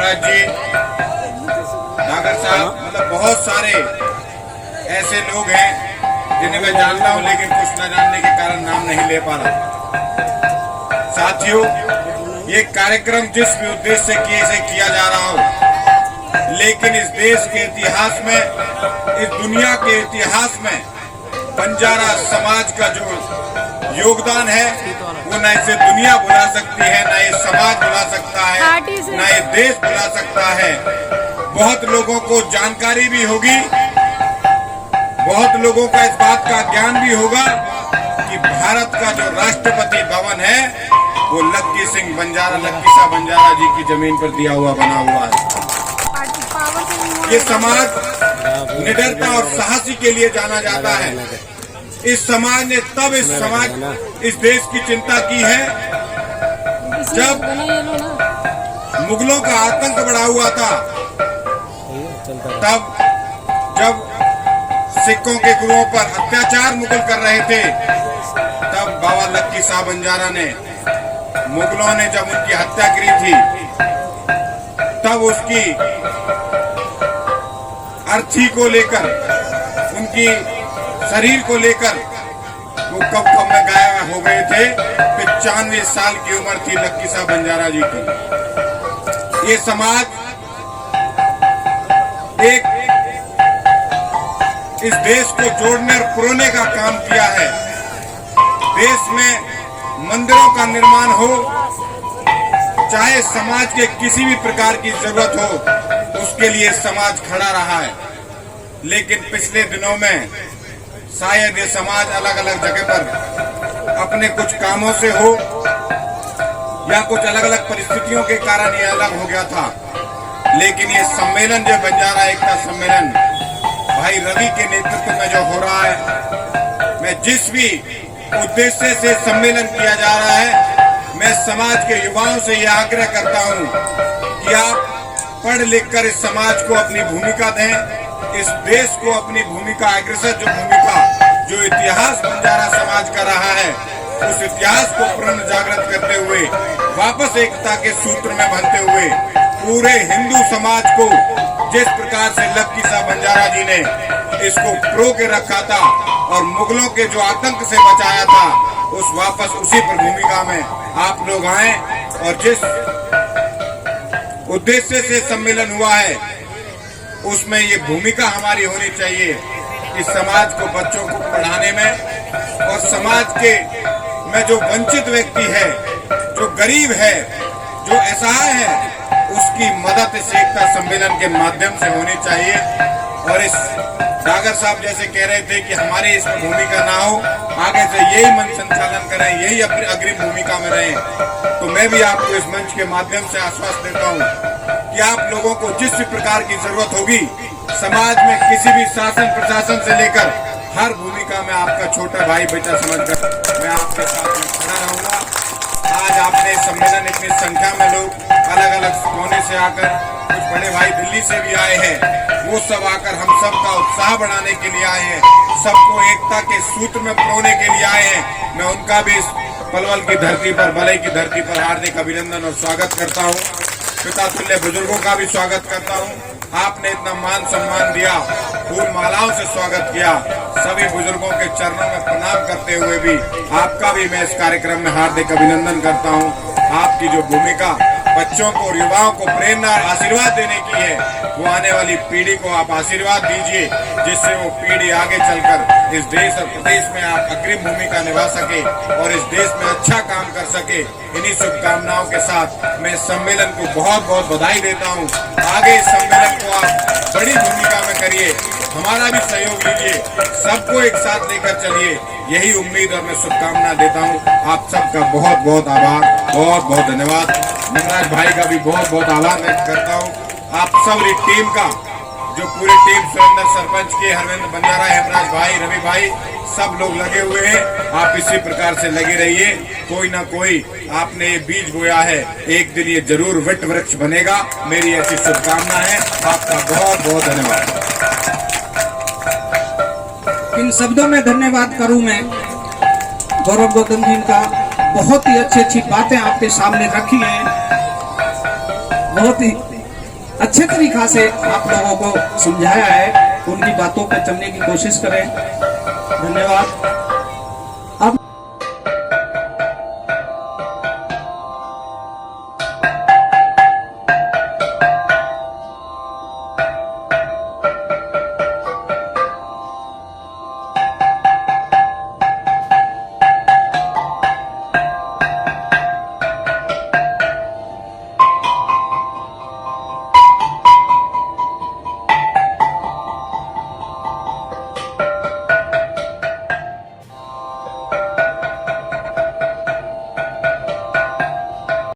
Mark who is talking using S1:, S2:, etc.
S1: हेमराज जी, नागर साहब, मतलब बहुत सारे ऐसे लोग हैं जिन्हें मैं जानता हूं, लेकिन कुछ न जानने के कारण नाम नहीं ले पा रहा। साथियों, ये कार्यक्रम जिस भी उद्देश्य से किया जा रहा हो, लेकिन इस देश के इतिहास में, इस दुनिया के इतिहास में बंजारा समाज का जो योगदान है वो न इसे दुनिया भुला सकती है, न ये समाज भुला सकता है, न ये देश भुला सकता है। बहुत लोगों को जानकारी भी होगी, बहुत लोगों का इस बात का ज्ञान भी होगा कि भारत का जो राष्ट्रपति भवन है वो लक्की सिंह बंजारा, लक्की साहब बंजारा जी की जमीन पर दिया हुआ बना हुआ है। ये समाज निडरता और साहसी के लिए जाना जाता है। इस समाज ने तब इस देश की चिंता की है जब मुगलों का आतंक बढ़ा हुआ था, तब जब सिखों के गुरुओं पर अत्याचार मुगल कर रहे थे, तब बाबा लक्की साहब बंजारा ने, मुगलों ने जब उनकी हत्या करी थी, तब उसकी अर्थी को लेकर, उनकी शरीर को लेकर वो कब में गायब हो गए थे। 95 साल की उम्र थी लक्की साहब बंजारा जी की। ये समाज एक इस देश को जोड़ने और पुरोने का काम किया है। देश में मंदिरों का निर्माण हो, चाहे समाज के किसी भी प्रकार की जरूरत हो, उसके लिए समाज खड़ा रहा है। लेकिन पिछले दिनों में शायद ये समाज अलग अलग जगह पर अपने कुछ कामों से हो या कुछ अलग अलग परिस्थितियों के कारण ये अलग हो गया था। लेकिन ये सम्मेलन जो बंजारा एकता सम्मेलन भाई रवि के नेतृत्व में जो हो रहा है, मैं जिस भी उद्देश्य से सम्मेलन किया जा रहा है, मैं समाज के युवाओं से यह आग्रह करता हूं कि आप पढ़ लिख कर इस समाज को अपनी भूमिका दें, इस देश को अपनी भूमिका, अग्रसर जो भूमिका, जो इतिहास बंजारा समाज का रहा है, उस इतिहास को पुनर्जागृत करते हुए, वापस एकता के सूत्र में बंधते हुए पूरे हिंदू समाज को, जिस प्रकार से लक्की साहब बंजारा जी ने इसको प्रो के रखा था और मुगलों के जो आतंक से बचाया था, उस वापस उसी पर भूमिका में आप लोग आए। और जिस उद्देश्य से सम्मेलन हुआ है, उसमें ये भूमिका हमारी होनी चाहिए कि समाज को, बच्चों को पढ़ाने में और समाज के में जो वंचित व्यक्ति है, जो गरीब है, जो असहाय है, उसकी मदद इस एकता सम्मेलन के माध्यम से होनी चाहिए। और इस नागर साहब जैसे कह रहे थे कि हमारी इसमें भूमिका ना हो, आगे से यही मंच संचालन करें, यही अपनी अग्रिम भूमिका में रहें, तो मैं भी आपको इस मंच के माध्यम से आश्वासन देता हूं कि आप लोगों को जिस भी प्रकार की जरूरत होगी, समाज में किसी भी शासन प्रशासन से लेकर हर भूमिका में आपका छोटा भाई बेटा समझकर मैं आपके साथ में खड़ा रहूंगा। आज आपने सम्मेलन, इतनी संख्या में लोग अलग अलग कोने से आकर, कुछ बड़े भाई दिल्ली से भी आए हैं, वो सब आकर हम सब का उत्साह बढ़ाने के लिए आए हैं, सबको एकता के सूत्र में पिरोने के लिए आए हैं। मैं उनका भी इस पलवल की धरती पर, बलई की धरती पर हार्दिक अभिनंदन और स्वागत करता हूँ। पिता तुल्य बुजुर्गों का भी स्वागत करता हूँ। आपने इतना मान सम्मान दिया, फूल मालाओं से स्वागत किया, सभी बुजुर्गों के चरणों में प्रणाम करते हुए भी आपका भी मैं इस कार्यक्रम में हार्दिक अभिनंदन करता हूँ। आपकी जो भूमिका बच्चों को और युवाओं को प्रेरणा और आशीर्वाद देने की है, वो आने वाली पीढ़ी को आप आशीर्वाद दीजिए, जिससे वो पीढ़ी आगे चलकर इस देश और प्रदेश में आप अग्रिम भूमिका निभा सके और इस देश में अच्छा काम कर सके। इन्हीं शुभकामनाओं के साथ मैं सम्मेलन को बहुत बहुत बधाई देता हूँ। आगे इस सम्मेलन को आप बड़ी भूमिका में करिए, हमारा भी सहयोग लीजिए, सबको एक साथ लेकर चलिए, यही उम्मीद और मैं शुभकामना देता हूँ। आप सबका बहुत बहुत आभार, बहुत बहुत धन्यवाद। नटराज भाई का भी बहुत बहुत आभार व्यक्त करता हूँ। आप सब टीम का, जो पूरी टीम, सुरेंद्र सरपंच के, हरविंद बंजारा, हेमराज भाई, रवि भाई, सब लोग लगे हुए हैं। आप इसी प्रकार से लगे रहिए, कोई ना कोई आपने ये बीज बोया है, एक दिन ये जरूर वट वृक्ष बनेगा, मेरी ऐसी शुभकामना है। आपका बहुत बहुत धन्यवाद।
S2: इन शब्दों में धन्यवाद करूं मैं गौरव गौतम जी का। बहुत ही अच्छी अच्छी बातें आपके सामने रखी हैं, बहुत ही अच्छे तरीका से आप लोगों को समझाया है, उनकी बातों पे चलने की कोशिश करें। धन्यवाद।